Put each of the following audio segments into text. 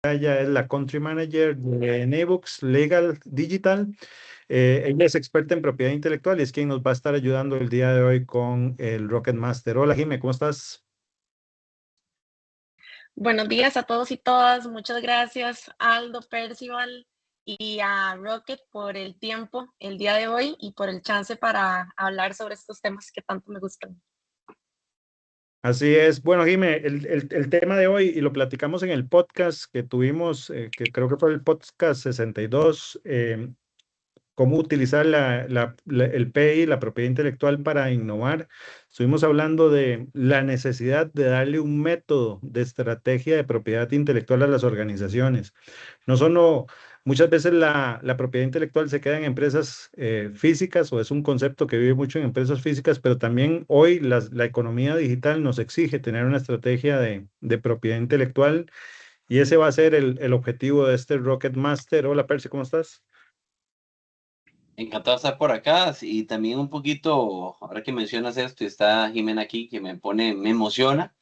Ella es la Country Manager de Nebooks Legal Digital. Ella es experta en propiedad intelectual y es quien nos va a estar ayudando el día de hoy con el Rocket Master. Hola, Jimé, ¿cómo estás? Buenos días a todos y todas. Muchas gracias, Aldo, Percival y a Rocket por el tiempo el día de hoy y por el chance para hablar sobre estos temas que tanto me gustan. Así es. Bueno, Jimé, el tema de hoy, y lo platicamos en el podcast que tuvimos, que creo que fue el podcast 62, cómo utilizar el PI, la propiedad intelectual, para innovar. Estuvimos hablando de la necesidad de darle un método de estrategia de propiedad intelectual a las organizaciones. No solo, muchas veces la propiedad intelectual se queda en empresas físicas, o es un concepto que vive mucho en empresas físicas, pero también hoy la economía digital nos exige tener una estrategia de propiedad intelectual, y ese va a ser el objetivo de este Rocket Master. Hola, Percy, ¿cómo estás? Encantado de estar por acá y también un poquito, ahora que mencionas esto y está Jimena aquí, que me emociona.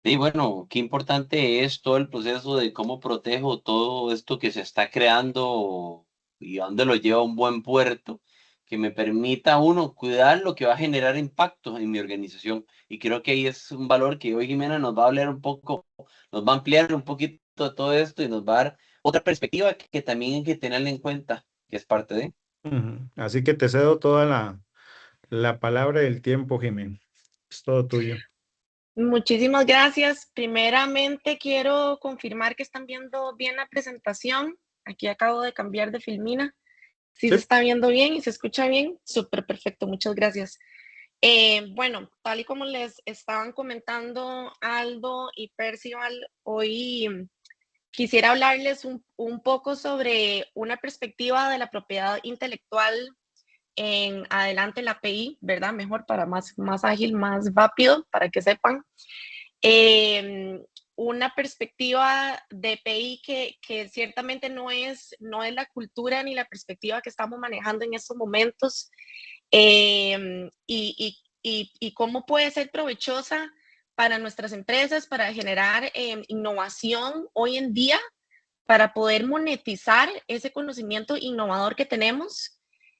Y bueno, qué importante es todo el proceso de cómo protejo todo esto que se está creando y a dónde lo lleva a un buen puerto, que me permita a uno cuidar lo que va a generar impacto en mi organización. Y creo que ahí es un valor que hoy Jimena nos va a hablar un poco, nos va a ampliar un poquito de todo esto y nos va a dar otra perspectiva que también hay que tenerla en cuenta, que es parte de... Ujú. Así que te cedo toda la palabra y el tiempo, Jimé. Es todo tuyo. Muchísimas gracias. Primeramente quiero confirmar que están viendo bien la presentación. Aquí acabo de cambiar de Filmina. Si se Sí. está viendo bien y se escucha bien, súper perfecto. Muchas gracias. Bueno, tal y como les estaban comentando Aldo y Percival, hoy quisiera hablarles un poco sobre una perspectiva de la propiedad intelectual en adelante la API, ¿verdad? Mejor para más ágil, más rápido, para que sepan. Eh, una perspectiva de PI que ciertamente no es la cultura ni la perspectiva que estamos manejando en estos momentos, y cómo puede ser provechosa para nuestras empresas, para generar innovación hoy en día, para poder monetizar ese conocimiento innovador que tenemos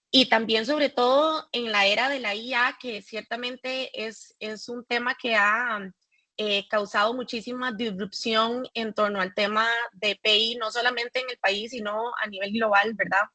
y también sobre todo en la era de la IA, que ciertamente es un tema que ha causado muchísima disrupción en torno al tema de PI, no solamente en el país, sino a nivel global, ¿verdad?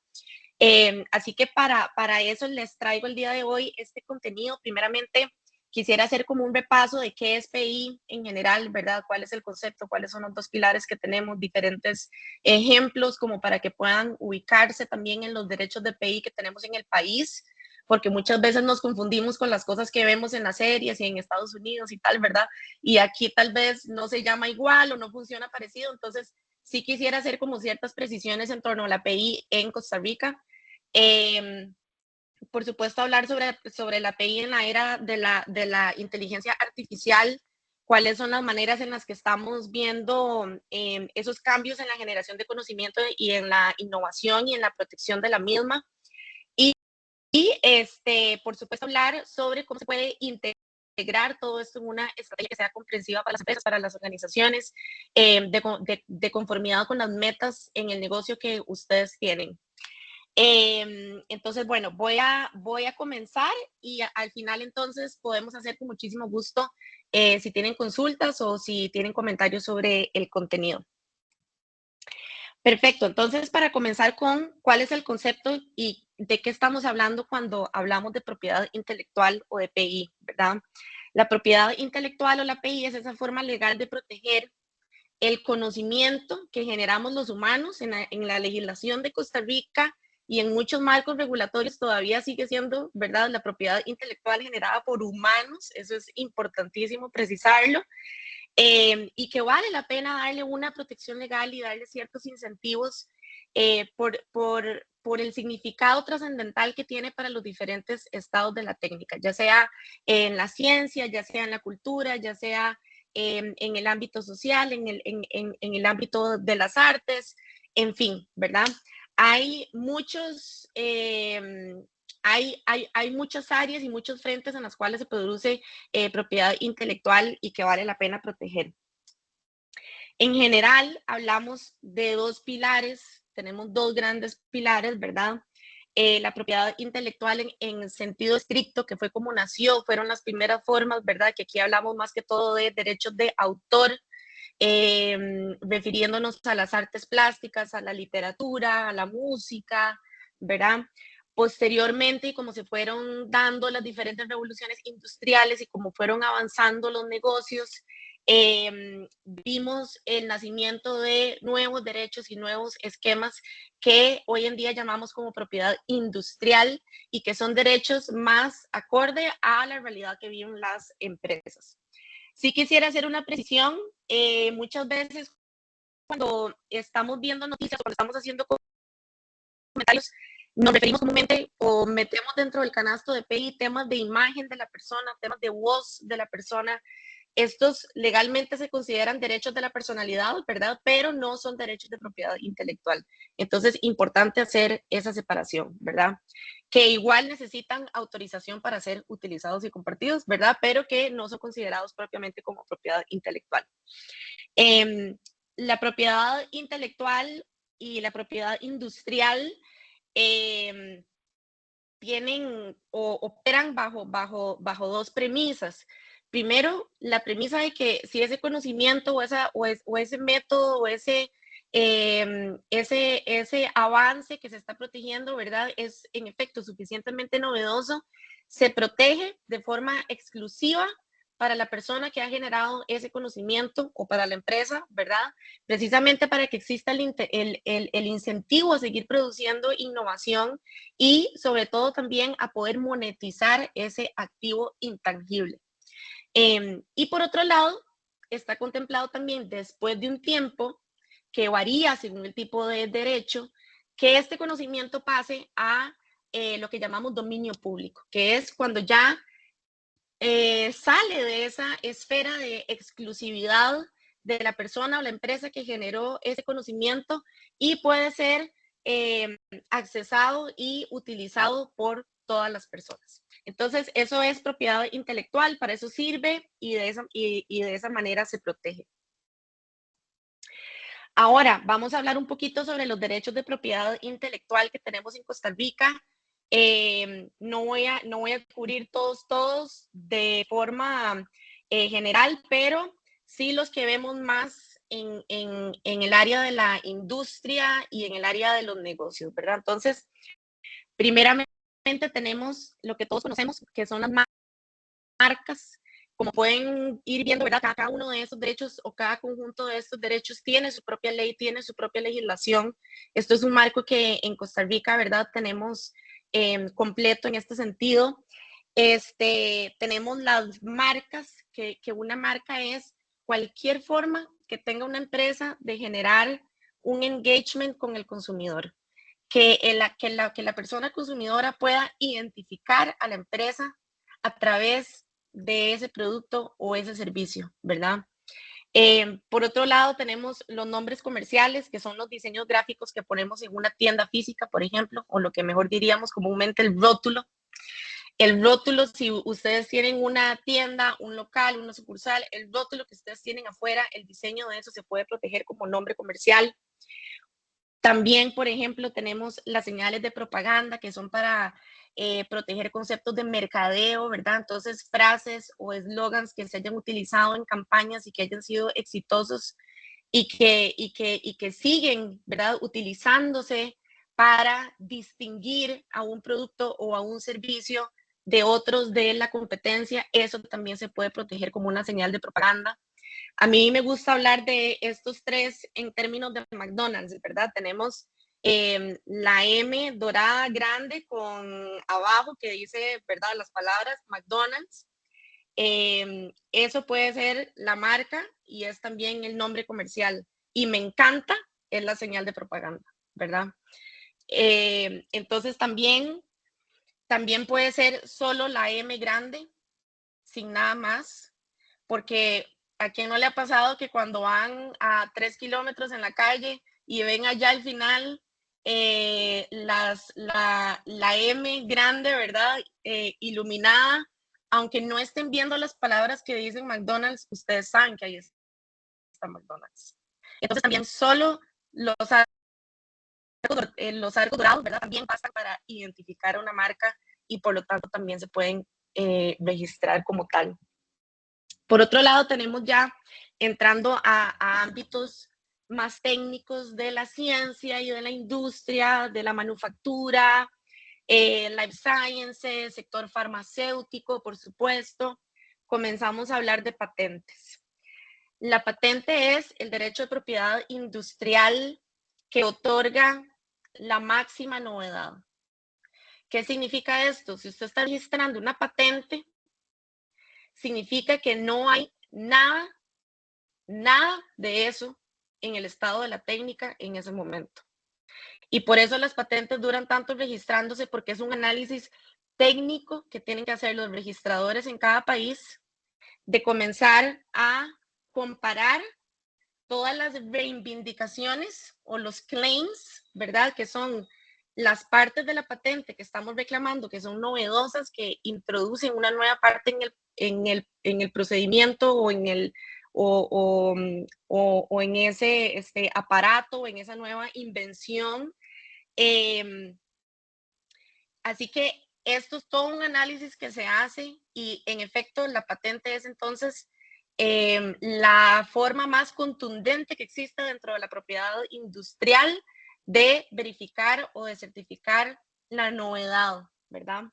Así que para eso les traigo el día de hoy este contenido. Primeramente, quisiera hacer como un repaso de qué es PI en general, ¿verdad? ¿Cuál es el concepto? ¿Cuáles son los dos pilares que tenemos? Diferentes ejemplos como para que puedan ubicarse también en los derechos de PI que tenemos en el país, porque muchas veces nos confundimos con las cosas que vemos en las series y en Estados Unidos y tal, ¿verdad? Y aquí tal vez no se llama igual o no funciona parecido, entonces sí quisiera hacer como ciertas precisiones en torno a la PI en Costa Rica. Eh, por supuesto, hablar sobre la API en la era de la inteligencia artificial, cuáles son las maneras en las que estamos viendo esos cambios en la generación de conocimiento y en la innovación y en la protección de la misma. Y, por supuesto, hablar sobre cómo se puede integrar todo esto en una estrategia que sea comprensiva para las empresas, para las organizaciones, de conformidad con las metas en el negocio que ustedes tienen. Entonces, bueno, voy a comenzar y al final entonces podemos hacer con muchísimo gusto si tienen consultas o si tienen comentarios sobre el contenido. Perfecto, entonces para comenzar con cuál es el concepto y de qué estamos hablando cuando hablamos de propiedad intelectual o de PI, ¿verdad? La propiedad intelectual o la PI es esa forma legal de proteger el conocimiento que generamos los humanos en la legislación de Costa Rica y en muchos marcos regulatorios todavía sigue siendo, ¿verdad?, la propiedad intelectual generada por humanos, eso es importantísimo precisarlo, y que vale la pena darle una protección legal y darle ciertos incentivos por el significado trascendental que tiene para los diferentes estados de la técnica, ya sea en la ciencia, ya sea en la cultura, ya sea en el ámbito social, en el ámbito de las artes, en fin, ¿verdad? Hay muchos, hay muchas áreas y muchos frentes en las cuales se produce propiedad intelectual y que vale la pena proteger. En general, hablamos de dos pilares, tenemos dos grandes pilares, ¿verdad? La propiedad intelectual en sentido estricto, que fue como nació, fueron las primeras formas, ¿verdad? Que aquí hablamos más que todo de derechos de autor, refiriéndonos a las artes plásticas, a la literatura, a la música, ¿verdad? Posteriormente, y como se fueron dando las diferentes revoluciones industriales y como fueron avanzando los negocios, vimos el nacimiento de nuevos derechos y nuevos esquemas que hoy en día llamamos como propiedad industrial y que son derechos más acorde a la realidad que viven las empresas. Sí quisiera hacer una precisión. Muchas veces cuando estamos viendo noticias o cuando estamos haciendo comentarios, nos referimos comúnmente o metemos dentro del canasto de PI temas de imagen de la persona, temas de voz de la persona. Estos legalmente se consideran derechos de la personalidad, ¿verdad? Pero no son derechos de propiedad intelectual. Entonces, importante hacer esa separación, ¿verdad? Que igual necesitan autorización para ser utilizados y compartidos, ¿verdad? Pero que no son considerados propiamente como propiedad intelectual. La propiedad intelectual y la propiedad industrial tienen o operan bajo dos premisas. Primero, la premisa de que si ese conocimiento o ese método o ese avance que se está protegiendo, ¿verdad? Es en efecto suficientemente novedoso, se protege de forma exclusiva para la persona que ha generado ese conocimiento o para la empresa, ¿verdad? Precisamente para que exista el incentivo a seguir produciendo innovación y sobre todo también a poder monetizar ese activo intangible. Y por otro lado, está contemplado también después de un tiempo que varía según el tipo de derecho, que este conocimiento pase a lo que llamamos dominio público, que es cuando ya sale de esa esfera de exclusividad de la persona o la empresa que generó ese conocimiento y puede ser accesado y utilizado por todas las personas. Entonces, eso es propiedad intelectual, para eso sirve y de esa manera se protege. Ahora, vamos a hablar un poquito sobre los derechos de propiedad intelectual que tenemos en Costa Rica. No voy a cubrir todos de forma general, pero sí los que vemos más en el área de la industria y en el área de los negocios, ¿verdad? Entonces, primeramente tenemos lo que todos conocemos, que son las marcas. Como pueden ir viendo, ¿verdad? Cada uno de esos derechos o cada conjunto de estos derechos tiene su propia ley, tiene su propia legislación. Esto es un marco que en Costa Rica, ¿verdad? Tenemos completo en este sentido. Tenemos las marcas, que una marca es cualquier forma que tenga una empresa de generar un engagement con el consumidor. Que la persona consumidora pueda identificar a la empresa a través de ese producto o ese servicio, ¿verdad? Por otro lado, tenemos los nombres comerciales, que son los diseños gráficos que ponemos en una tienda física, por ejemplo, o lo que mejor diríamos comúnmente el rótulo. El rótulo, si ustedes tienen una tienda, un local, una sucursal, el rótulo que ustedes tienen afuera, el diseño de eso se puede proteger como nombre comercial. También, por ejemplo, tenemos las señales de propaganda que son para proteger conceptos de mercadeo, ¿verdad? Entonces, frases o eslogans que se hayan utilizado en campañas y que hayan sido exitosos y que siguen, ¿verdad? Utilizándose para distinguir a un producto o a un servicio de otros de la competencia, eso también se puede proteger como una señal de propaganda. A mí me gusta hablar de estos tres en términos de McDonald's, ¿verdad? Tenemos la M dorada grande con abajo que dice, ¿verdad? Las palabras McDonald's. Eso puede ser la marca y es también el nombre comercial. Y me encanta es la señal de propaganda, ¿verdad? Entonces también puede ser solo la M grande, sin nada más, porque ¿a quién no le ha pasado que cuando van a 3 kilómetros en la calle y ven allá al final la M grande, ¿verdad? Iluminada, aunque no estén viendo las palabras que dicen McDonald's, ustedes saben que ahí hasta McDonald's. Entonces también solo los arcos dorados, ¿verdad? También bastan para identificar una marca y por lo tanto también se pueden registrar como tal. Por otro lado, tenemos ya entrando a ámbitos más técnicos de la ciencia y de la industria, de la manufactura, life sciences, sector farmacéutico, por supuesto. Comenzamos a hablar de patentes. La patente es el derecho de propiedad industrial que otorga la máxima novedad. ¿Qué significa esto? Si usted está registrando una patente, significa que no hay nada de eso en el estado de la técnica en ese momento. Y por eso las patentes duran tanto registrándose, porque es un análisis técnico que tienen que hacer los registradores en cada país, de comenzar a comparar todas las reivindicaciones o los claims, ¿verdad? Que son las partes de la patente que estamos reclamando, que son novedosas, que introducen una nueva parte en el procedimiento o en ese aparato o en esa nueva invención. Así que esto es todo un análisis que se hace y en efecto la patente es entonces la forma más contundente que existe dentro de la propiedad industrial de verificar o de certificar la novedad, ¿verdad?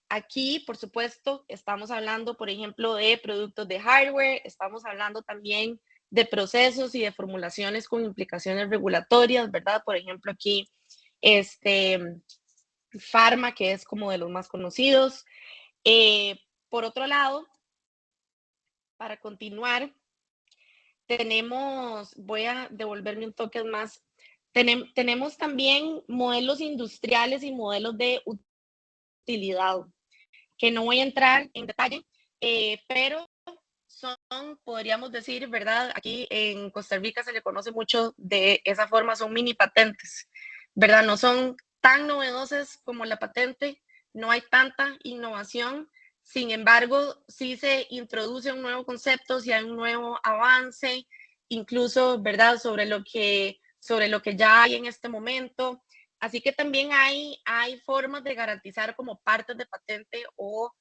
Aquí, por supuesto, estamos hablando, por ejemplo, de productos de hardware, estamos hablando también de procesos y de formulaciones con implicaciones regulatorias, ¿verdad? Por ejemplo, aquí, Pharma, que es como de los más conocidos. Por otro lado, para continuar, voy a devolverme un toque más, tenemos también modelos industriales y modelos de utilidad, que no voy a entrar en detalle, pero podríamos decir, ¿verdad? Aquí en Costa Rica se le conoce mucho de esa forma, son mini patentes, ¿verdad? No son tan novedosas como la patente, no hay tanta innovación, sin embargo, sí se introduce un nuevo concepto, si hay un nuevo avance, incluso, ¿verdad? Sobre lo que ya hay en este momento. Así que también hay formas de garantizar como partes de patente o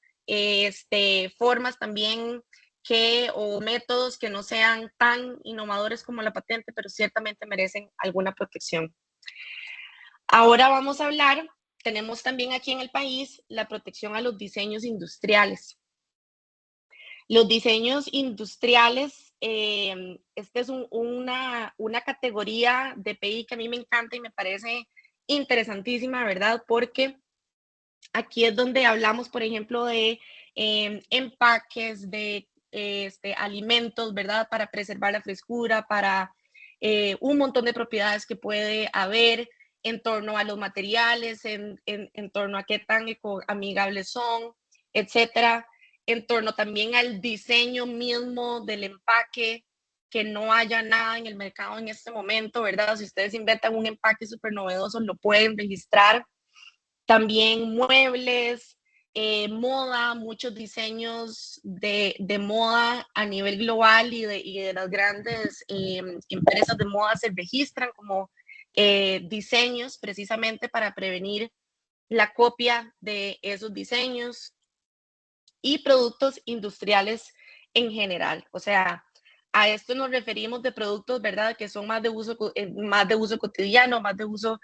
formas también o métodos que no sean tan innovadores como la patente, pero ciertamente merecen alguna protección. Ahora vamos a hablar, tenemos también aquí en el país la protección a los diseños industriales. Los diseños industriales, esta es una categoría de PI que a mí me encanta y me parece interesantísima, ¿verdad? Porque aquí es donde hablamos, por ejemplo, de empaques, de alimentos, ¿verdad? Para preservar la frescura, para un montón de propiedades que puede haber en torno a los materiales, en torno a qué tan ecoamigables son, etcétera. En torno también al diseño mismo del empaque, que no haya nada en el mercado en este momento, ¿verdad? Si ustedes inventan un empaque súper novedoso, lo pueden registrar. También muebles, moda, muchos diseños de moda a nivel global y de las grandes empresas de moda se registran como diseños precisamente para prevenir la copia de esos diseños y productos industriales en general. O sea, a esto nos referimos de productos, ¿verdad? Que son más de uso cotidiano, más de uso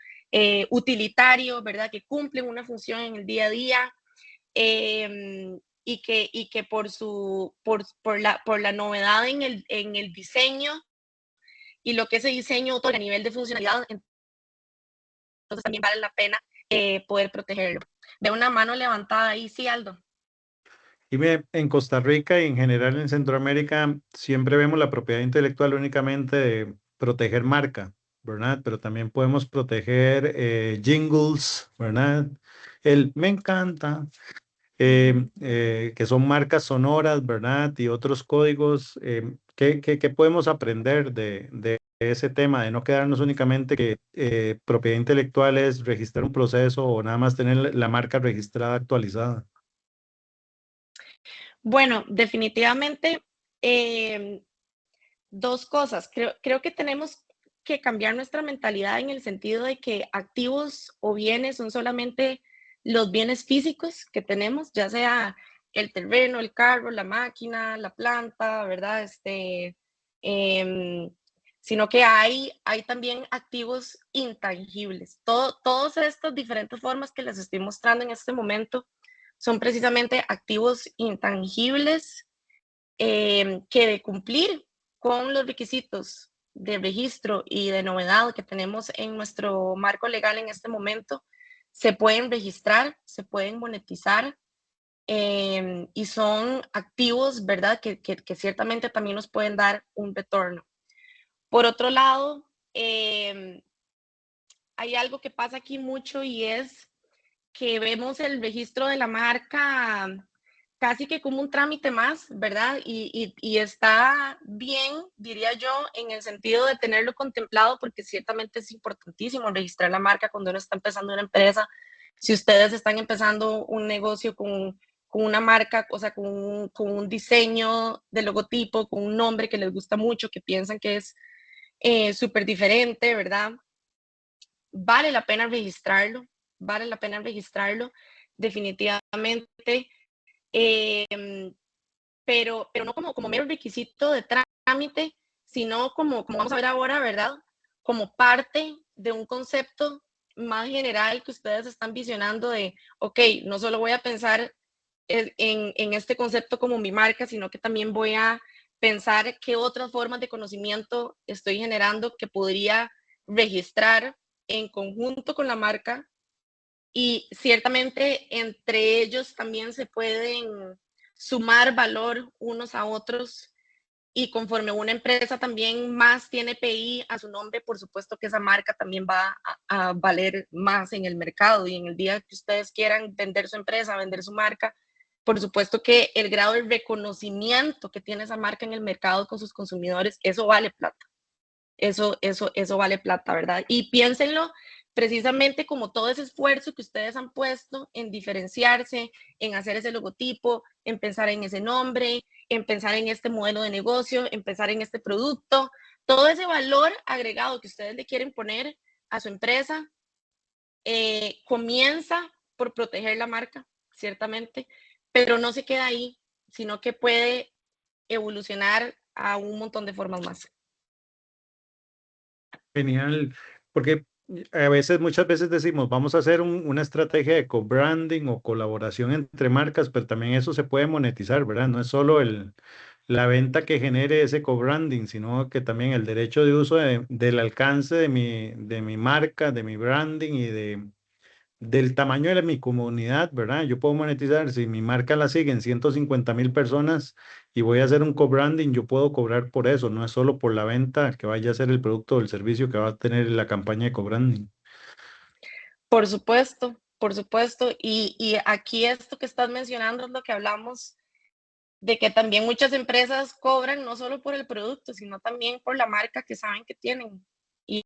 utilitario, ¿verdad? Que cumplen una función en el día a día y que por la novedad en el diseño y lo que ese diseño otorga a nivel de funcionalidad, entonces también vale la pena poder protegerlo. De una mano levantada ahí, sí, Aldo. Y en Costa Rica y en general en Centroamérica siempre vemos la propiedad intelectual únicamente de proteger marca, ¿verdad? Pero también podemos proteger jingles, ¿verdad? Me encanta, que son marcas sonoras, ¿verdad? Y otros códigos. ¿Qué podemos aprender de ese tema? De no quedarnos únicamente que propiedad intelectual es registrar un proceso o nada más tener la marca registrada actualizada. Bueno, definitivamente Dos cosas. Creo que tenemos que cambiar nuestra mentalidad en el sentido de que activos o bienes son solamente los bienes físicos que tenemos, ya sea el terreno, el carro, la máquina, la planta, ¿verdad? Sino que hay también activos intangibles. Todas estas diferentes formas que les estoy mostrando en este momento son precisamente activos intangibles que de cumplir con los requisitos de registro y de novedad que tenemos en nuestro marco legal en este momento, se pueden registrar, se pueden monetizar y son activos, ¿verdad? Que ciertamente también nos pueden dar un retorno. Por otro lado, hay algo que pasa aquí mucho y es que vemos el registro de la marca casi que como un trámite más, ¿verdad? Y está bien, diría yo, en el sentido de tenerlo contemplado, porque ciertamente es importantísimo registrar la marca cuando uno está empezando una empresa. Si ustedes están empezando un negocio con una marca, o sea, con un diseño de logotipo, con un nombre que les gusta mucho, que piensan que es súper diferente, ¿verdad? Vale la pena registrarlo, vale la pena registrarlo, definitivamente, pero no como mero requisito de trámite, sino como vamos a ver ahora, ¿verdad? Como parte de un concepto más general que ustedes están visionando de, ok, no solo voy a pensar en este concepto como mi marca, sino que también voy a pensar qué otras formas de conocimiento estoy generando que podría registrar en conjunto con la marca y ciertamente entre ellos también se pueden sumar valor unos a otros y conforme una empresa también más tiene PI a su nombre, por supuesto que esa marca también va a valer más en el mercado y en el día que ustedes quieran vender su empresa, vender su marca, por supuesto que el grado de reconocimiento que tiene esa marca en el mercado con sus consumidores, eso vale plata. Eso vale plata, ¿verdad? Y piénsenlo precisamente como todo ese esfuerzo que ustedes han puesto en diferenciarse, en hacer ese logotipo, en pensar en ese nombre, en pensar en este modelo de negocio, en pensar en este producto, todo ese valor agregado que ustedes le quieren poner a su empresa, comienza por proteger la marca, ciertamente, pero no se queda ahí, sino que puede evolucionar a un montón de formas más. Genial, porque a veces, muchas veces decimos, vamos a hacer una estrategia de co-branding o colaboración entre marcas, pero también eso se puede monetizar, ¿verdad? No es solo la venta que genere ese co-branding, sino que también el derecho de uso del alcance de mi marca, de mi branding y del tamaño de mi comunidad, ¿verdad? Yo puedo monetizar, si mi marca la siguen 150,000 personas y voy a hacer un co-branding, yo puedo cobrar por eso, no es solo por la venta que vaya a ser el producto o el servicio que va a tener la campaña de co-branding. Por supuesto, por supuesto. Y aquí esto que estás mencionando es lo que hablamos de que también muchas empresas cobran no solo por el producto, sino también por la marca que saben que tienen. Y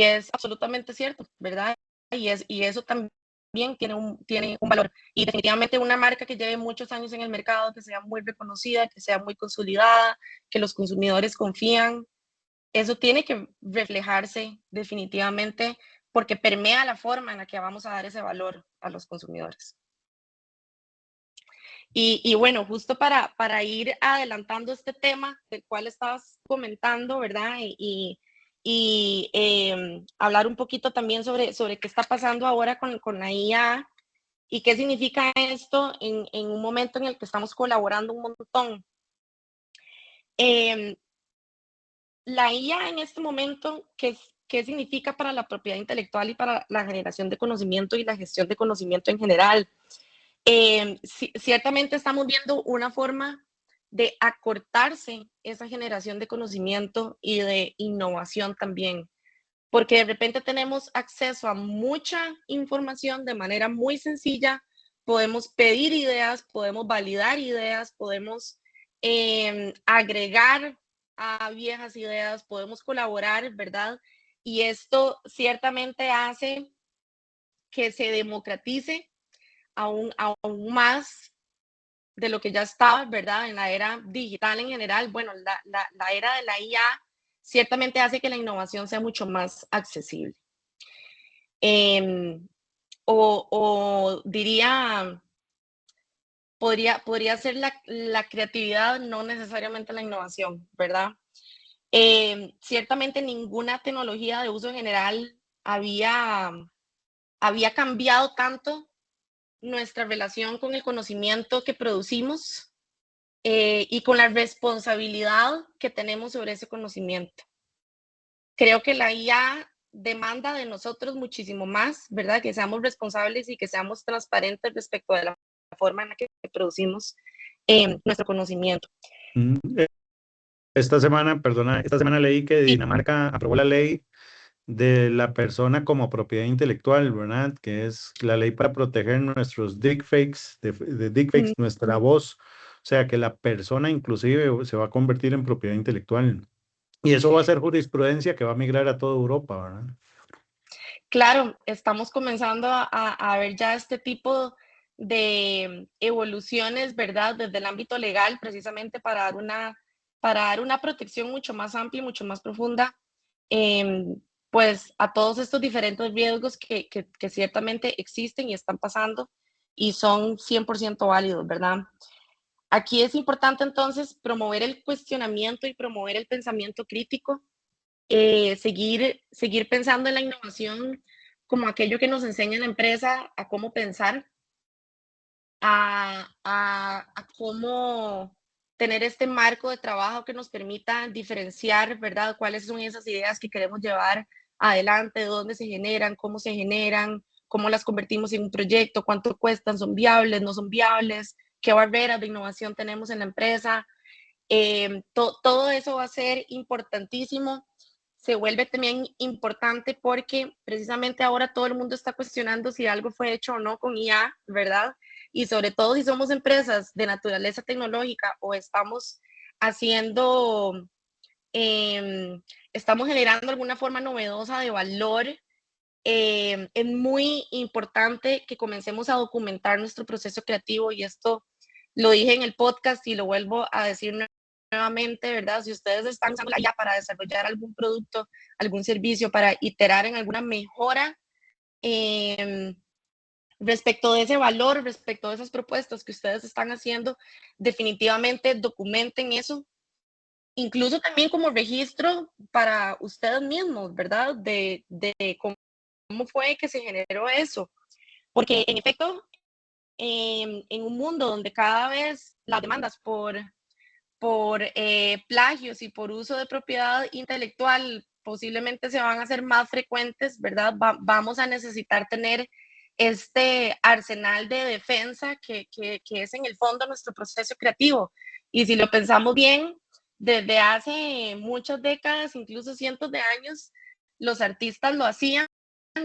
es absolutamente cierto, ¿verdad? Y eso también tiene un valor. Y definitivamente una marca que lleve muchos años en el mercado, que sea muy reconocida, que sea muy consolidada, que los consumidores confían, eso tiene que reflejarse definitivamente porque permea la forma en la que vamos a dar ese valor a los consumidores. Y bueno, justo para ir adelantando este tema del cual estabas comentando, ¿verdad? Hablar un poquito también sobre qué está pasando ahora con la IA y qué significa esto en un momento en el que estamos colaborando un montón. Eh, la IA en este momento, ¿qué significa para la propiedad intelectual y para la generación de conocimiento y la gestión de conocimiento en general? Ciertamente estamos viendo una forma de acortarse esa generación de conocimiento y de innovación también, porque de repente tenemos acceso a mucha información de manera muy sencilla, podemos pedir ideas, podemos validar ideas, podemos agregar a viejas ideas, podemos colaborar, ¿verdad? Y esto ciertamente hace que se democratice aún más de lo que ya estaba, ¿verdad? En la era digital en general, bueno, la era de la IA ciertamente hace que la innovación sea mucho más accesible. O diría, podría ser la creatividad, no necesariamente la innovación, ¿verdad? Ciertamente ninguna tecnología de uso general había cambiado tanto nuestra relación con el conocimiento que producimos y con la responsabilidad que tenemos sobre ese conocimiento. Creo que la IA demanda de nosotros muchísimo más, ¿verdad? Que seamos responsables y que seamos transparentes respecto de la forma en la que producimos nuestro conocimiento. Esta semana leí que Dinamarca aprobó la ley de la persona como propiedad intelectual, ¿verdad? Que es la ley para proteger nuestros deepfakes, de deepfakes, nuestra voz. O sea, que la persona inclusive se va a convertir en propiedad intelectual. Y eso va a ser jurisprudencia que va a migrar a toda Europa, ¿verdad? Claro, estamos comenzando a ver ya este tipo de evoluciones, ¿verdad? Desde el ámbito legal, precisamente para dar una protección mucho más amplia y mucho más profunda, pues a todos estos diferentes riesgos que ciertamente existen y están pasando y son 100% válidos, ¿verdad? Aquí es importante entonces promover el cuestionamiento y promover el pensamiento crítico, seguir pensando en la innovación como aquello que nos enseña la empresa a cómo pensar, a cómo tener este marco de trabajo que nos permita diferenciar, ¿verdad? Cuáles son esas ideas que queremos llevar adelante, de dónde se generan, cómo las convertimos en un proyecto, cuánto cuestan, son viables, no son viables, qué barreras de innovación tenemos en la empresa. Todo eso va a ser importantísimo. Se vuelve también importante porque precisamente ahora todo el mundo está cuestionando si algo fue hecho o no con IA, ¿verdad? Y sobre todo si somos empresas de naturaleza tecnológica o estamos haciendo, estamos generando alguna forma novedosa de valor, es muy importante que comencemos a documentar nuestro proceso creativo y esto lo dije en el podcast y lo vuelvo a decir nuevamente, ¿verdad? Si ustedes están usando la IA para desarrollar algún producto, algún servicio, para iterar en alguna mejora respecto de ese valor, respecto de esas propuestas que ustedes están haciendo, definitivamente documenten eso, incluso también como registro para ustedes mismos, ¿verdad? De cómo fue que se generó eso. Porque en efecto, en un mundo donde cada vez las demandas por plagios y por uso de propiedad intelectual posiblemente se van a hacer más frecuentes, ¿verdad? Vamos a necesitar tener este arsenal de defensa que es en el fondo nuestro proceso creativo. Y si lo pensamos bien, desde hace muchas décadas, incluso cientos de años, los artistas lo hacían,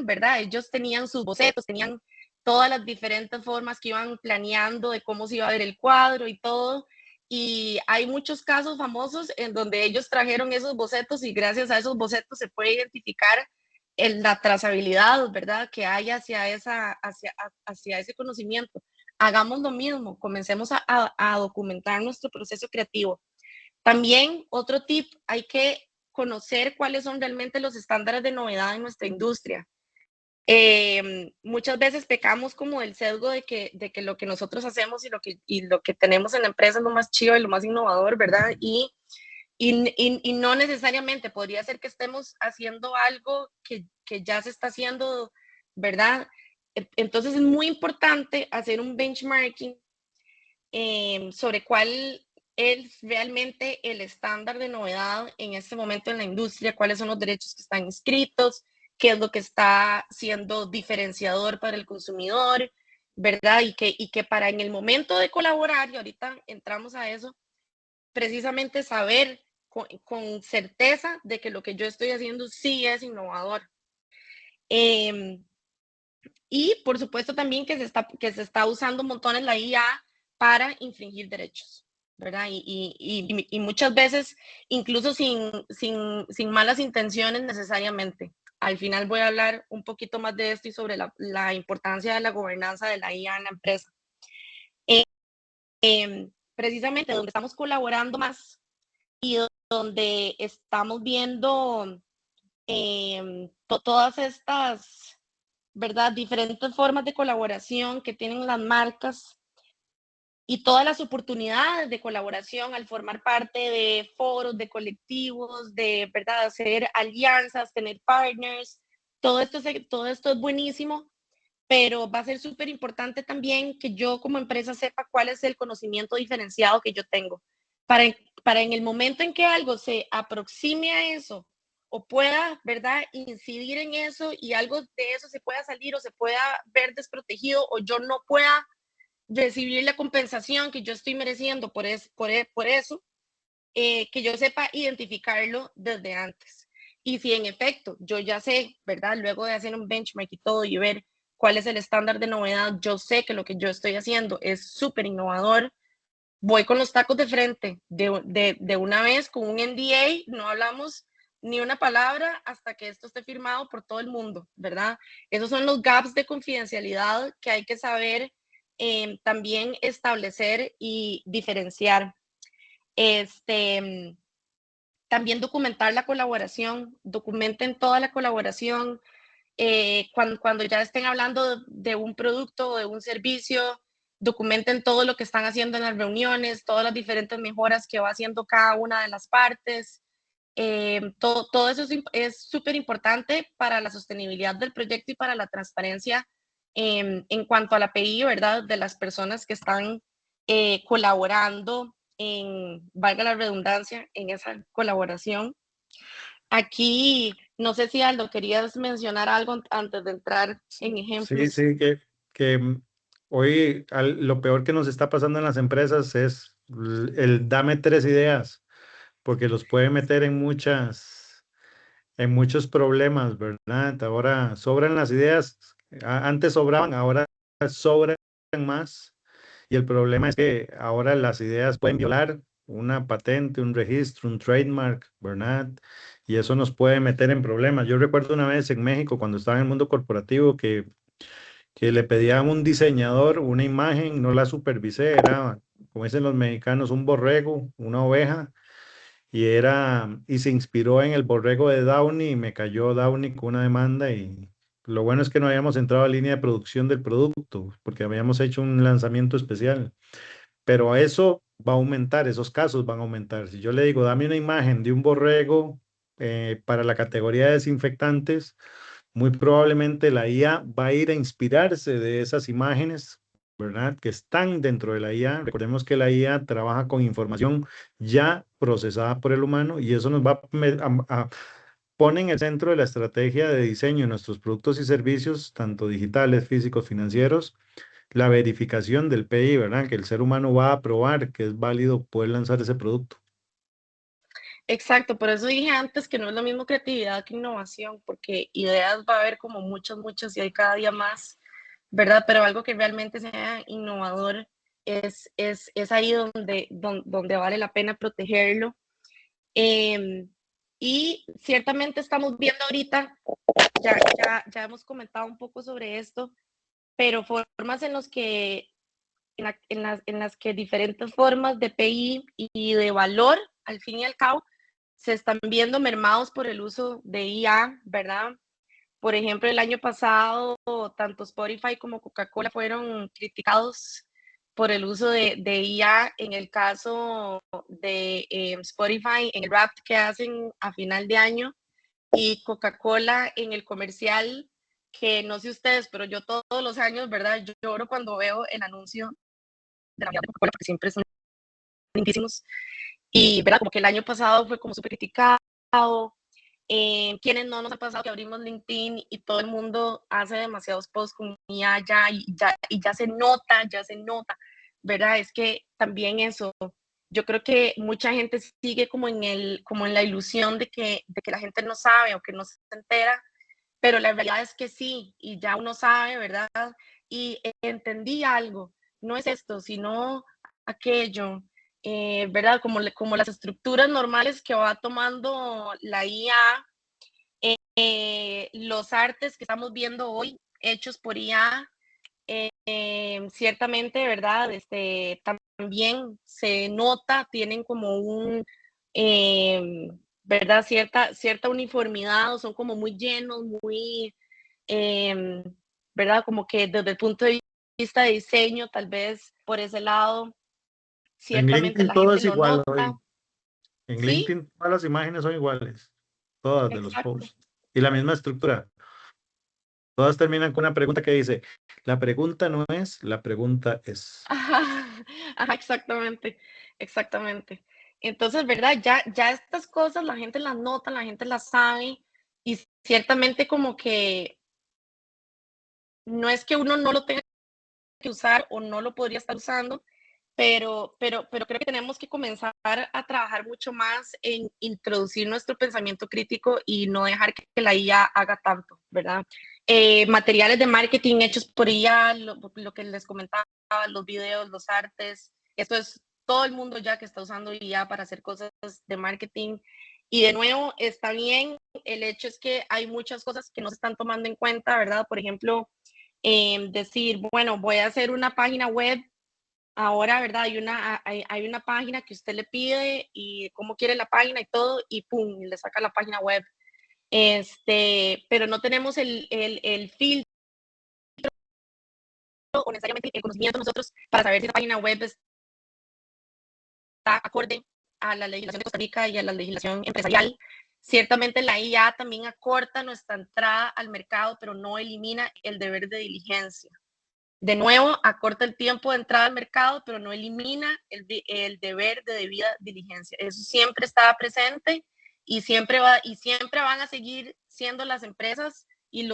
¿verdad? Ellos tenían sus bocetos, tenían todas las diferentes formas que iban planeando de cómo se iba a ver el cuadro y todo. Y hay muchos casos famosos en donde ellos trajeron esos bocetos y gracias a esos bocetos se puede identificar la trazabilidad, ¿verdad? Que hay hacia ese conocimiento. Hagamos lo mismo, comencemos a documentar nuestro proceso creativo. También otro tip, hay que conocer cuáles son realmente los estándares de novedad en nuestra industria. Muchas veces pecamos como del sesgo de que lo que nosotros hacemos y lo que tenemos en la empresa es lo más chido y lo más innovador, ¿verdad? Y no necesariamente podría ser que estemos haciendo algo que ya se está haciendo, ¿verdad? Entonces es muy importante hacer un benchmarking sobre cuál es realmente el estándar de novedad en este momento en la industria, cuáles son los derechos que están inscritos, qué es lo que está siendo diferenciador para el consumidor, ¿verdad? Y que para en el momento de colaborar, y ahorita entramos a eso, precisamente saber con certeza de que lo que yo estoy haciendo sí es innovador. Y por supuesto también que se está usando montones la IA para infringir derechos, ¿verdad? Y muchas veces, incluso sin malas intenciones necesariamente. Al final voy a hablar un poquito más de esto y sobre la importancia de la gobernanza de la IA en la empresa. precisamente donde estamos colaborando más y donde estamos viendo todas estas, ¿verdad? Diferentes formas de colaboración que tienen las marcas y todas las oportunidades de colaboración al formar parte de foros, de colectivos, de, ¿verdad?, hacer alianzas, tener partners. Todo esto es buenísimo, pero va a ser súper importante también que yo como empresa sepa cuál es el conocimiento diferenciado que yo tengo para en el momento en que algo se aproxime a eso o pueda, ¿verdad?, incidir en eso y algo de eso se pueda salir o se pueda ver desprotegido o yo no pueda recibir la compensación que yo estoy mereciendo por eso, que yo sepa identificarlo desde antes. Y si en efecto yo ya sé, ¿verdad? Luego de hacer un benchmark y todo y ver cuál es el estándar de novedad, yo sé que lo que yo estoy haciendo es súper innovador, voy con los tacos de frente, de una vez con un NDA, no hablamos ni una palabra hasta que esto esté firmado por todo el mundo, ¿verdad? Esos son los gaps de confidencialidad que hay que saber también establecer y diferenciar. También documentar la colaboración, documenten toda la colaboración. Cuando ya estén hablando de un producto o de un servicio, documenten todo lo que están haciendo en las reuniones, todas las diferentes mejoras que va haciendo cada una de las partes. Todo eso es súper importante para la sostenibilidad del proyecto y para la transparencia en cuanto a la API, ¿verdad? De las personas que están colaborando valga la redundancia, en esa colaboración. Aquí, no sé si Aldo, querías mencionar algo antes de entrar en Sí, ejemplos. sí, que hoy lo peor que nos está pasando en las empresas es el dame 3 ideas, porque los puede meter en muchos problemas, ¿verdad? Ahora sobran las ideas, antes sobraban, ahora sobran más. Y el problema es que ahora las ideas pueden violar una patente, un registro, un trademark, ¿verdad? Y eso nos puede meter en problemas. Yo recuerdo una vez en México, cuando estaba en el mundo corporativo, que le pedía a un diseñador una imagen, no la supervisé, era, como dicen los mexicanos, un borrego, una oveja, y se inspiró en el borrego de Downey y me cayó Downey con una demanda y lo bueno es que no habíamos entrado a línea de producción del producto porque habíamos hecho un lanzamiento especial, pero eso va a aumentar, esos casos van a aumentar. Si yo le digo, dame una imagen de un borrego para la categoría de desinfectantes, muy probablemente la IA va a ir a inspirarse de esas imágenes, ¿verdad? Que están dentro de la IA. Recordemos que la IA trabaja con información ya procesada por el humano y eso nos va a pone en el centro de la estrategia de diseño de nuestros productos y servicios, tanto digitales, físicos, financieros, la verificación del PI, ¿verdad? Que el ser humano va a probar que es válido poder lanzar ese producto. Exacto, por eso dije antes que no es lo mismo creatividad que innovación, porque ideas va a haber como muchas y hay cada día más, ¿verdad? Pero algo que realmente sea innovador es ahí donde vale la pena protegerlo. Y ciertamente estamos viendo ahorita, ya hemos comentado un poco sobre esto, pero formas en las que diferentes formas de PI y de valor, al fin y al cabo, se están viendo mermados por el uso de IA, ¿verdad? Por ejemplo, el año pasado, tanto Spotify como Coca-Cola fueron criticados por el uso de IA. En el caso de Spotify, en el rap que hacen a final de año, y Coca-Cola en el comercial, que no sé ustedes, pero yo todos los años, ¿verdad? Yo lloro cuando veo el anuncio de la Coca-Cola, porque siempre son lindísimos. Y, ¿verdad? Como que el año pasado fue como súper criticado. Quienes no nos ha pasado que abrimos LinkedIn y todo el mundo hace demasiados posts con IA y ya se nota, ¿verdad? Es que también eso, yo creo que mucha gente sigue como en la ilusión de que la gente no sabe o que no se entera, pero la realidad es que sí, y ya uno sabe, ¿verdad? Y entendí algo, no es esto, sino aquello, ¿verdad? Como las estructuras normales que va tomando la IA, los artes que estamos viendo hoy hechos por IA, ciertamente, ¿verdad? También se nota, tienen como ¿verdad? Cierta uniformidad, o son como muy llenos, muy, eh, ¿verdad? Como que desde el punto de vista de diseño, tal vez por ese lado, En ciertamente LinkedIn la todo gente es lo igual nota. hoy. En Sí, LinkedIn todas las imágenes son iguales, todas de los exacto. posts. Y la misma estructura. Todas terminan con una pregunta que dice, la pregunta no es, la pregunta es. Ajá, ajá, exactamente, exactamente. Entonces, ¿verdad? Ya estas cosas la gente las nota, la gente las sabe y ciertamente como que no es que uno no lo tenga que usar o no lo podría estar usando, pero creo que tenemos que comenzar a trabajar mucho más en introducir nuestro pensamiento crítico y no dejar que la IA haga tanto, ¿verdad? Materiales de marketing hechos por IA, lo que les comentaba, los videos, los artes, esto es todo el mundo ya que está usando IA para hacer cosas de marketing. Y de nuevo, está bien, el hecho es que hay muchas cosas que no se están tomando en cuenta, ¿verdad? Por ejemplo, decir, bueno, voy a hacer una página web. Ahora, ¿verdad? Hay una página que usted le pide y cómo quiere la página y todo, y pum, le saca la página web. Pero no tenemos el filtro o necesariamente el conocimiento nosotros para saber si la página web está acorde a la legislación de Costa Rica y a la legislación empresarial. Ciertamente la IA también acorta nuestra entrada al mercado, pero no elimina el deber de diligencia. De nuevo, acorta el tiempo de entrada al mercado, pero no elimina el deber de debida diligencia. Eso siempre está presente y siempre van a seguir siendo las empresas y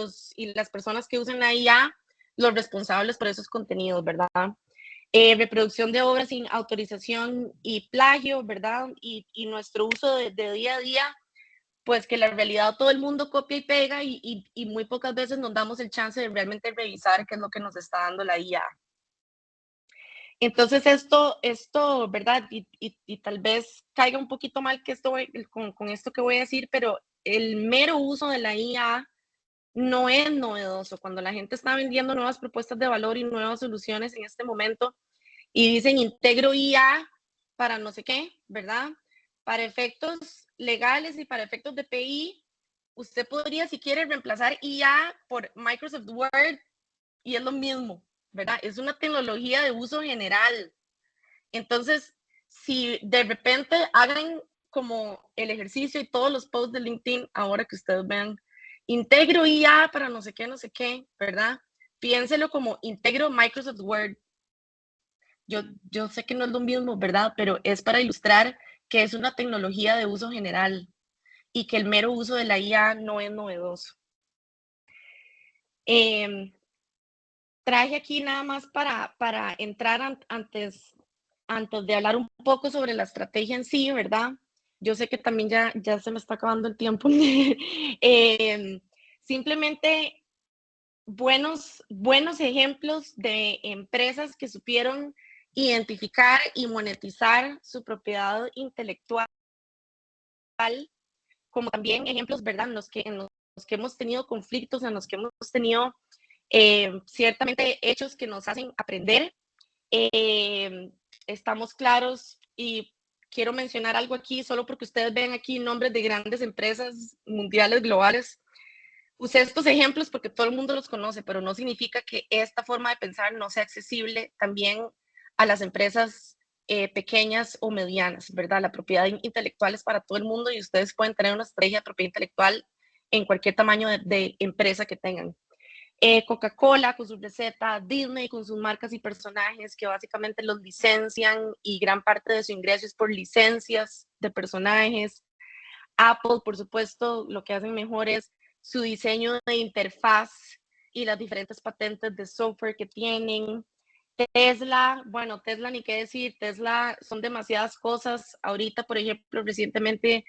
las personas que usen la IA los responsables por esos contenidos, ¿verdad? Reproducción de obras sin autorización y plagio, ¿verdad? Y nuestro uso de día a día, pues que la realidad todo el mundo copia y pega y muy pocas veces nos damos el chance de realmente revisar qué es lo que nos está dando la IA. Entonces ¿verdad? Y tal vez caiga un poquito mal que con esto que voy a decir, pero el mero uso de la IA no es novedoso. Cuando la gente está vendiendo nuevas propuestas de valor y nuevas soluciones en este momento y dicen integro IA para no sé qué, ¿verdad? Para efectos legales y para efectos de PI, usted podría, si quiere, reemplazar IA por Microsoft Word y es lo mismo, ¿verdad? Es una tecnología de uso general. Entonces, si de repente hagan como el ejercicio y todos los posts de LinkedIn, ahora que ustedes vean, integro IA para no sé qué, ¿verdad? Piénselo como integro Microsoft Word. Yo sé que no es lo mismo, ¿verdad? Pero es para ilustrar que es una tecnología de uso general y que el mero uso de la IA no es novedoso. Traje aquí nada más para entrar antes de hablar un poco sobre la estrategia en sí, ¿verdad? Yo sé que también ya se me está acabando el tiempo. Simplemente buenos ejemplos de empresas que supieron identificar y monetizar su propiedad intelectual, como también ejemplos, ¿verdad? En los que hemos tenido conflictos, en los que hemos tenido ciertamente hechos que nos hacen aprender. Estamos claros y quiero mencionar algo aquí, solo porque ustedes ven aquí nombres de grandes empresas mundiales, globales. Usé estos ejemplos porque todo el mundo los conoce, pero no significa que esta forma de pensar no sea accesible también a las empresas pequeñas o medianas, ¿verdad? La propiedad intelectual es para todo el mundo y ustedes pueden tener una estrategia de propiedad intelectual en cualquier tamaño de empresa que tengan. Coca-Cola con su receta, Disney con sus marcas y personajes que básicamente los licencian y gran parte de su ingreso es por licencias de personajes. Apple, por supuesto, lo que hacen mejor es su diseño de interfaz y las diferentes patentes de software que tienen. Tesla, bueno, Tesla ni qué decir, Tesla son demasiadas cosas. Ahorita, por ejemplo, recientemente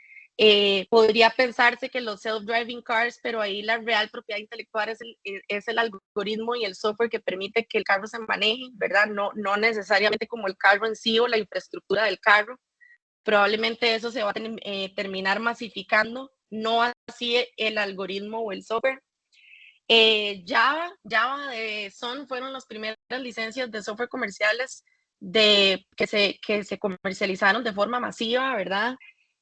podría pensarse que los self-driving cars, pero ahí la real propiedad intelectual es el algoritmo y el software que permite que el carro se maneje, ¿verdad? No necesariamente como el carro en sí o la infraestructura del carro. Probablemente eso se va a terminar masificando, no así el algoritmo o el software. Java de Sun fueron las primeras licencias de software comerciales que se comercializaron de forma masiva, ¿verdad?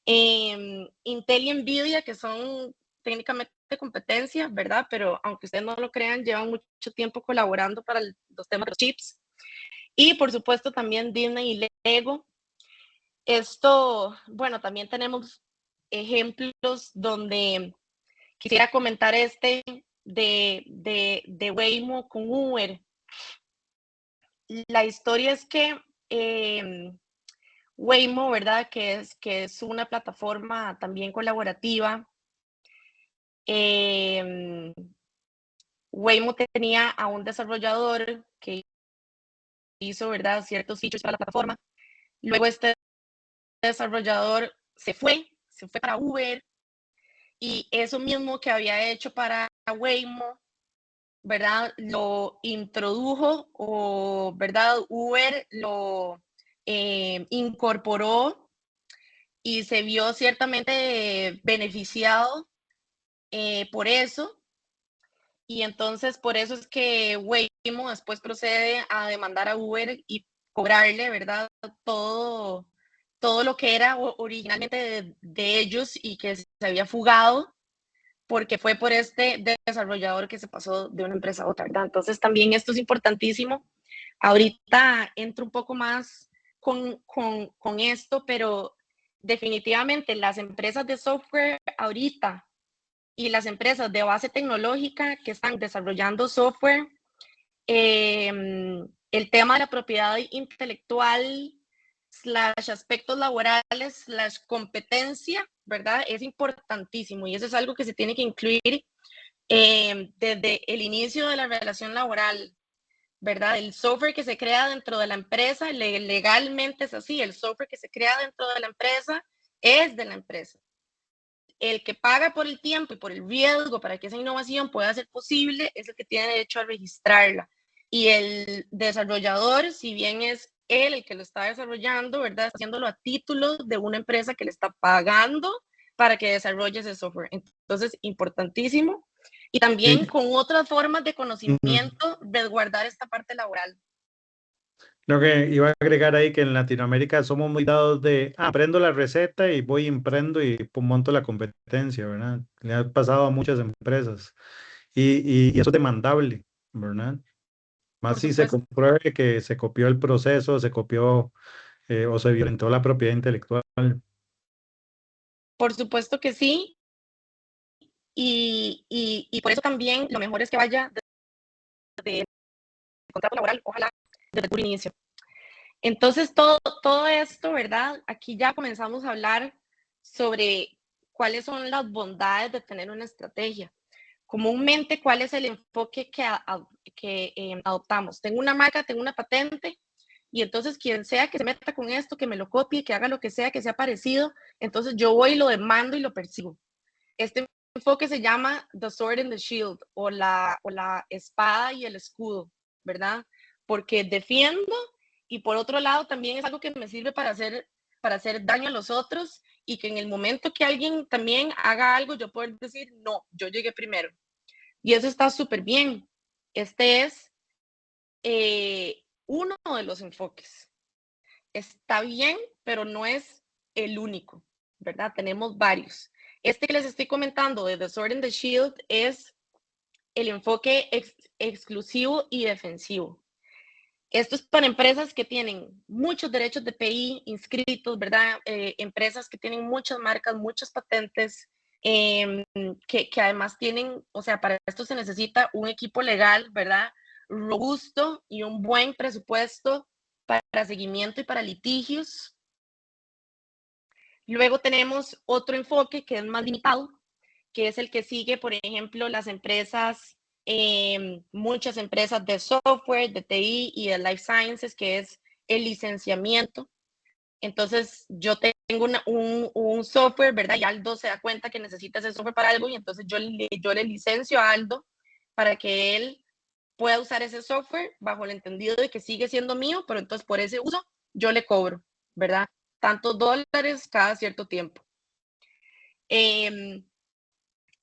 Intel y NVIDIA, que son técnicamente competencia, ¿verdad? Pero aunque ustedes no lo crean, llevan mucho tiempo colaborando para los temas de los chips. Y por supuesto también Disney y Lego. Esto, bueno, también tenemos ejemplos donde quisiera comentar de Waymo con Uber. La historia es que Waymo, ¿verdad? Que es una plataforma también colaborativa. Waymo tenía a un desarrollador que hizo, ¿verdad? Ciertos features para la plataforma. Luego este desarrollador se fue para Uber y eso mismo que había hecho para Waymo, ¿verdad? Lo introdujo o, ¿verdad? Uber lo incorporó y se vio ciertamente beneficiado por eso. Y entonces por eso es que Waymo después procede a demandar a Uber y cobrarle, ¿verdad? Todo lo que era originalmente de ellos y que se había fugado porque fue por este desarrollador que se pasó de una empresa a otra, ¿verdad? Entonces también esto es importantísimo. Ahorita entro un poco más con esto, pero definitivamente las empresas de software ahorita y las empresas de base tecnológica que están desarrollando software, el tema de la propiedad intelectual / aspectos laborales / competencia, ¿verdad? Es importantísimo y eso es algo que se tiene que incluir desde el inicio de la relación laboral, ¿verdad? El software que se crea dentro de la empresa, legalmente es así, el software que se crea dentro de la empresa es de la empresa. El que paga por el tiempo y por el riesgo para que esa innovación pueda ser posible es el que tiene derecho a registrarla. Y el desarrollador, si bien es él el que lo está desarrollando, ¿verdad? Está haciéndolo a título de una empresa que le está pagando para que desarrolle ese software. Entonces, importantísimo. Y también con otras formas de conocimiento, resguardar esta parte laboral. Lo que iba a agregar ahí que en Latinoamérica somos muy dados de, aprendo la receta y voy, emprendo y pues, monto la competencia, ¿verdad? Le ha pasado a muchas empresas y eso es demandable, ¿verdad? Más Por si se supuesto. compruebe que se copió el proceso, se copió o se violentó la propiedad intelectual. Por supuesto que sí. Y por eso también lo mejor es que vaya desde el contrato laboral, ojalá desde el puro inicio. Entonces, todo esto, ¿verdad? Aquí ya comenzamos a hablar sobre cuáles son las bondades de tener una estrategia. Comúnmente, ¿cuál es el enfoque que adoptamos? Tengo una marca, tengo una patente, y entonces quien sea que se meta con esto, que me lo copie, que haga lo que sea parecido, entonces yo voy y lo demando y lo persigo. Este enfoque se llama The Sword and the Shield o la espada y el escudo, ¿verdad? Porque defiendo y por otro lado también es algo que me sirve para hacer daño a los otros y que en el momento que alguien también haga algo yo puedo decir, no, yo llegué primero. Y eso está súper bien. Este es uno de los enfoques. Está bien, pero no es el único, ¿verdad? Tenemos varios. Este que les estoy comentando de The Sword and the Shield es el enfoque exclusivo y defensivo. Esto es para empresas que tienen muchos derechos de PI inscritos, ¿verdad? Empresas que tienen muchas marcas, muchas patentes, que además tienen, o sea, para esto se necesita un equipo legal, ¿verdad? Robusto y un buen presupuesto para seguimiento y para litigios. Luego tenemos otro enfoque que es más limitado, que es el que sigue, por ejemplo, las empresas, muchas empresas de software, de TI y de life sciences, que es el licenciamiento. Entonces, yo tengo un software, ¿verdad? Y Aldo se da cuenta que necesita ese software para algo y entonces yo le licencio a Aldo para que él pueda usar ese software bajo el entendido de que sigue siendo mío, pero entonces por ese uso yo le cobro, ¿verdad? Tantos dólares cada cierto tiempo.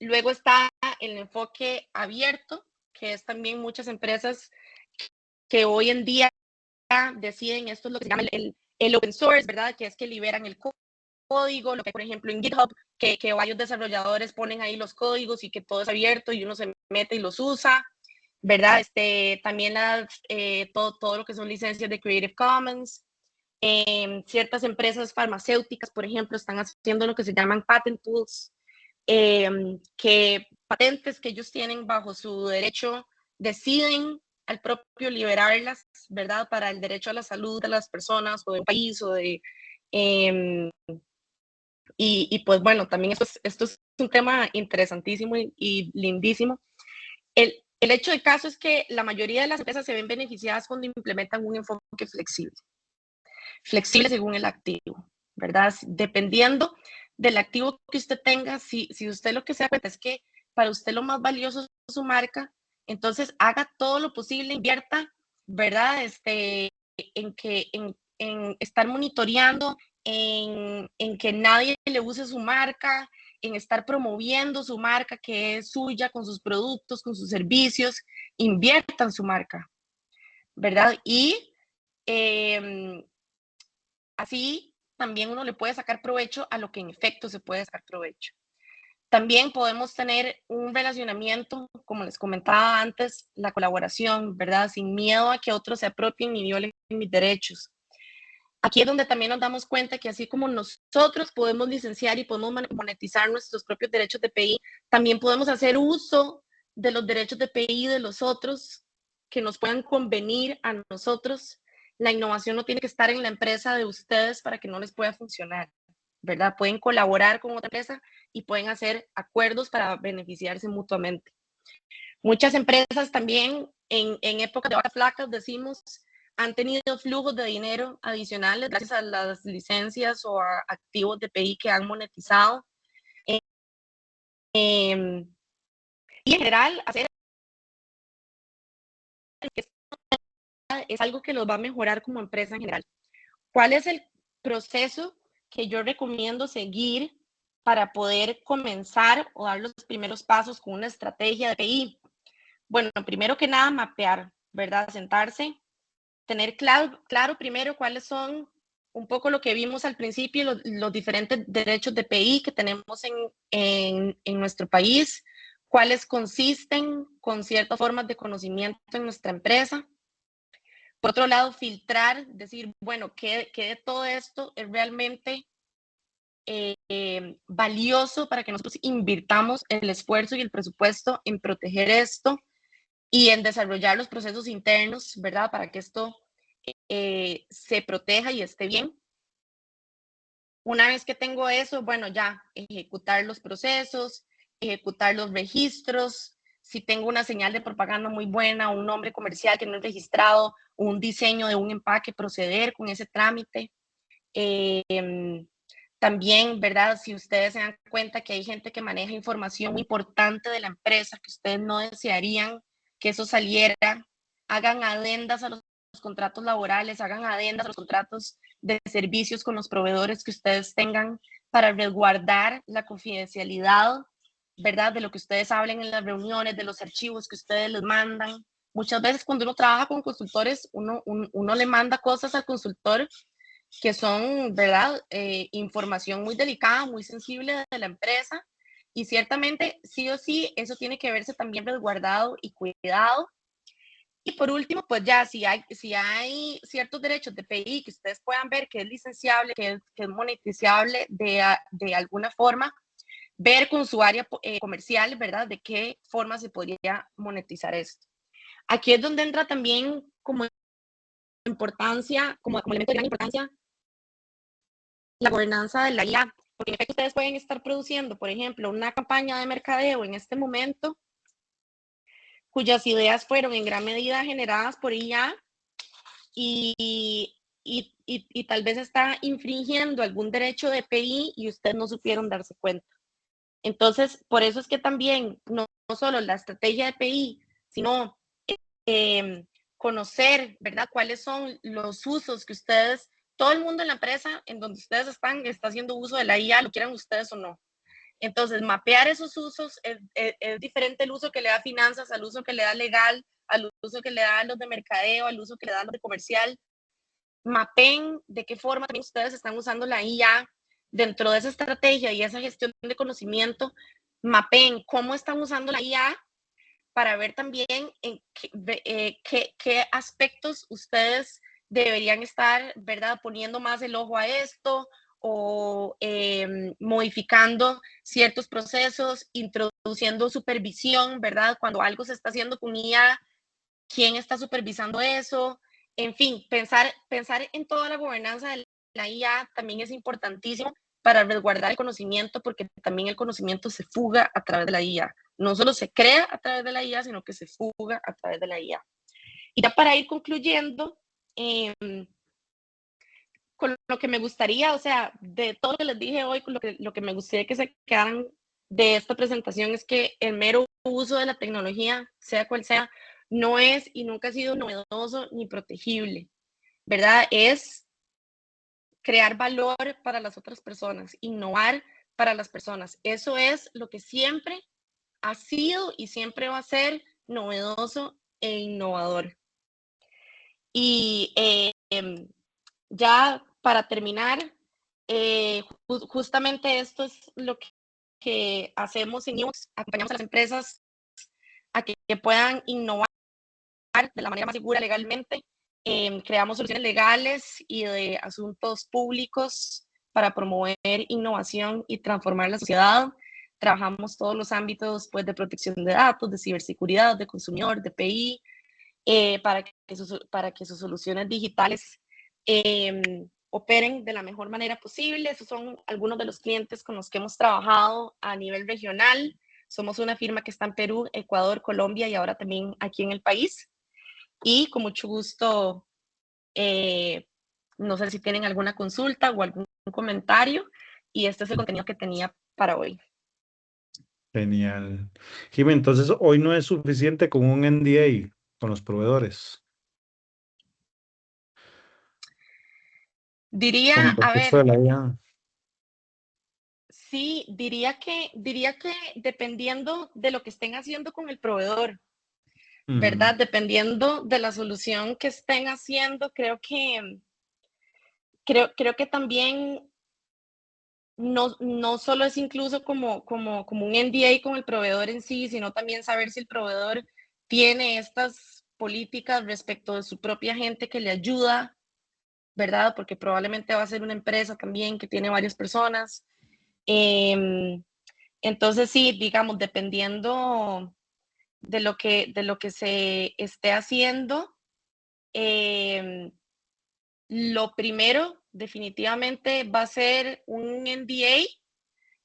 Luego está el enfoque abierto, que es también muchas empresas que hoy en día deciden, esto es lo que se llama el open source, ¿verdad? Que es que liberan el código, lo que por ejemplo en GitHub, que varios desarrolladores ponen ahí los códigos y que todo es abierto y uno se mete y los usa, ¿verdad? También todo lo que son licencias de Creative Commons. Ciertas empresas farmacéuticas, por ejemplo, están haciendo lo que se llaman patent pools, que patentes que ellos tienen bajo su derecho deciden al propio liberarlas, ¿verdad? Para el derecho a la salud de las personas o del país o de... y pues bueno, también esto es un tema interesantísimo y lindísimo. El hecho de caso es que la mayoría de las empresas se ven beneficiadas cuando implementan un enfoque flexible. Flexible según el activo, ¿verdad? Dependiendo del activo que usted tenga, si usted lo que se da cuenta es que para usted lo más valioso es su marca, entonces haga todo lo posible, invierta, ¿verdad? En estar monitoreando, en que nadie le use su marca, en estar promoviendo su marca que es suya con sus productos, con sus servicios, invierta en su marca, ¿verdad? Y así también uno le puede sacar provecho a lo que en efecto se puede sacar provecho. También podemos tener un relacionamiento, como les comentaba antes, la colaboración, ¿verdad? Sin miedo a que otros se apropien y violen mis derechos. Aquí es donde también nos damos cuenta que así como nosotros podemos licenciar y podemos monetizar nuestros propios derechos de PI, también podemos hacer uso de los derechos de PI de los otros que nos puedan convenir a nosotros. La innovación no tiene que estar en la empresa de ustedes para que no les pueda funcionar, ¿verdad? Pueden colaborar con otra empresa y pueden hacer acuerdos para beneficiarse mutuamente. Muchas empresas también en épocas de vacas flacas, decimos, han tenido flujos de dinero adicionales gracias a las licencias o a activos de PI que han monetizado. Y en general, hacer es algo que los va a mejorar como empresa en general. ¿Cuál es el proceso que yo recomiendo seguir para poder comenzar o dar los primeros pasos con una estrategia de PI? Bueno, primero que nada, mapear, ¿verdad? Sentarse, tener claro primero cuáles son un poco lo que vimos al principio, los diferentes derechos de PI que tenemos en nuestro país, cuáles consisten con ciertas formas de conocimiento en nuestra empresa. Por otro lado, filtrar, decir, bueno, ¿qué de todo esto es realmente valioso para que nosotros invirtamos el esfuerzo y el presupuesto en proteger esto y en desarrollar los procesos internos, ¿verdad? Para que esto se proteja y esté bien. Una vez que tengo eso, bueno, ya ejecutar los procesos, ejecutar los registros. Si tengo una señal de propaganda muy buena, un nombre comercial que no es registrado, un diseño de un empaque, proceder con ese trámite. También, ¿verdad? Si ustedes se dan cuenta que hay gente que maneja información importante de la empresa que ustedes no desearían que eso saliera, hagan adendas a los contratos laborales, hagan adendas a los contratos de servicios con los proveedores que ustedes tengan para resguardar la confidencialidad, ¿verdad? De lo que ustedes hablen en las reuniones, de los archivos que ustedes les mandan. Muchas veces cuando uno trabaja con consultores, uno le manda cosas al consultor que son, ¿verdad? Información muy delicada, muy sensible de la empresa y ciertamente sí o sí eso tiene que verse también resguardado y cuidado. Y por último, pues ya si hay ciertos derechos de PI que ustedes puedan ver que es licenciable, que es monetizable de alguna forma, ver con su área comercial, ¿verdad? De qué forma se podría monetizar esto. Aquí es donde entra también como importancia, como elemento de gran importancia, la gobernanza de la IA, porque en efecto ustedes pueden estar produciendo, por ejemplo, una campaña de mercadeo en este momento, cuyas ideas fueron en gran medida generadas por IA y tal vez está infringiendo algún derecho de PI y ustedes no supieron darse cuenta. Entonces, por eso es que también no solo la estrategia de PI, sino conocer, ¿verdad? Cuáles son los usos que ustedes, todo el mundo en la empresa en donde ustedes están, está haciendo uso de la IA, lo quieran ustedes o no. Entonces, mapear esos usos es diferente el uso que le da finanzas al uso que le da legal, al uso que le da a los de mercadeo, al uso que le da a los de comercial. Mapeen de qué forma también ustedes están usando la IA dentro de esa estrategia y esa gestión de conocimiento. Mapeen cómo están usando la IA para ver también en qué aspectos ustedes deberían estar, ¿verdad?, poniendo más el ojo a esto o modificando ciertos procesos, introduciendo supervisión, ¿verdad? Cuando algo se está haciendo con IA, ¿quién está supervisando eso? En fin, pensar en toda la gobernanza de la IA también es importantísimo para resguardar el conocimiento, porque también el conocimiento se fuga a través de la IA. No solo se crea a través de la IA, sino que se fuga a través de la IA. Y ya para ir concluyendo, con lo que me gustaría, o sea, de todo lo que les dije hoy, con lo que me gustaría que se quedaran de esta presentación es que el mero uso de la tecnología, sea cual sea, no es y nunca ha sido novedoso ni protegible, ¿verdad? Es crear valor para las otras personas, innovar para las personas. Eso es lo que siempre ha sido y siempre va a ser novedoso e innovador. Y ya para terminar, justamente esto es lo que hacemos en News, acompañamos a las empresas a que puedan innovar de la manera más segura legalmente. Creamos soluciones legales y de asuntos públicos para promover innovación y transformar la sociedad. Trabajamos todos los ámbitos pues, de protección de datos, de ciberseguridad, de consumidor, de PI, para que sus soluciones digitales operen de la mejor manera posible. Esos son algunos de los clientes con los que hemos trabajado a nivel regional. Somos una firma que está en Perú, Ecuador, Colombia y ahora también aquí en el país. Y con mucho gusto, no sé si tienen alguna consulta o algún comentario. Y este es el contenido que tenía para hoy. Genial. Jimmy, entonces hoy no es suficiente con un NDA con los proveedores. Diría, Con el a contexto ver, de la IA. sí, diría que dependiendo de lo que estén haciendo con el proveedor, ¿verdad? Dependiendo de la solución que estén haciendo, creo que también no solo es incluso como un NDA con el proveedor en sí, sino también saber si el proveedor tiene estas políticas respecto de su propia gente que le ayuda, ¿verdad? Porque probablemente va a ser una empresa también que tiene varias personas. Entonces, sí, digamos, dependiendo de lo que se esté haciendo, lo primero definitivamente va a ser un NDA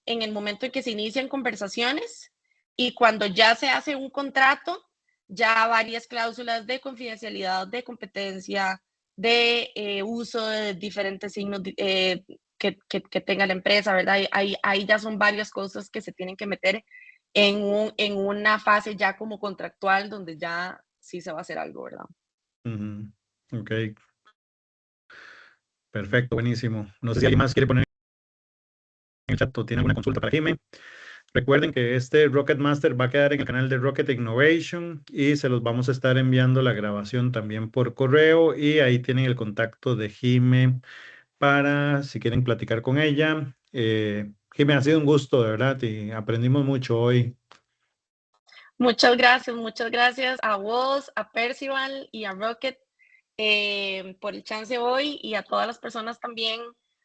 en el momento en que se inician conversaciones y cuando ya se hace un contrato, ya varias cláusulas de confidencialidad, de competencia, de uso de diferentes signos que tenga la empresa, ¿verdad? Ahí ya son varias cosas que se tienen que meter en una fase ya como contractual donde ya sí se va a hacer algo, ¿verdad? Ok, perfecto, buenísimo. No sé si alguien más quiere poner en el chat o tiene alguna consulta para Jimmy. Recuerden que este Rocket Master va a quedar en el canal de Rocket Innovation y se los vamos a estar enviando la grabación también por correo y ahí tienen el contacto de Jime para si quieren platicar con ella. Jime, ha sido un gusto, de verdad, y aprendimos mucho hoy. Muchas gracias a vos, a Percival y a Rocket por el chance hoy y a todas las personas también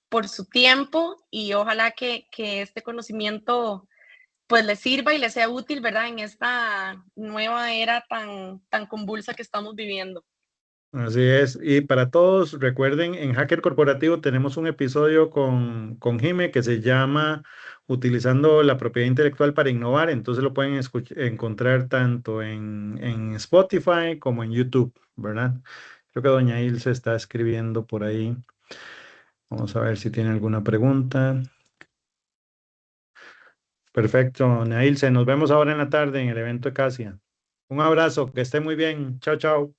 por su tiempo y ojalá que este conocimiento pues les sirva y les sea útil, ¿verdad? En esta nueva era tan convulsa que estamos viviendo. Así es. Y para todos, recuerden, en Hacker Corporativo tenemos un episodio con Jime que se llama Utilizando la propiedad intelectual para innovar. Entonces lo pueden encontrar tanto en Spotify como en YouTube, ¿verdad? Creo que doña Ilse está escribiendo por ahí. Vamos a ver si tiene alguna pregunta. Perfecto, doña Ilse. Nos vemos ahora en la tarde en el evento de Casia. Un abrazo, que esté muy bien. Chao, chao.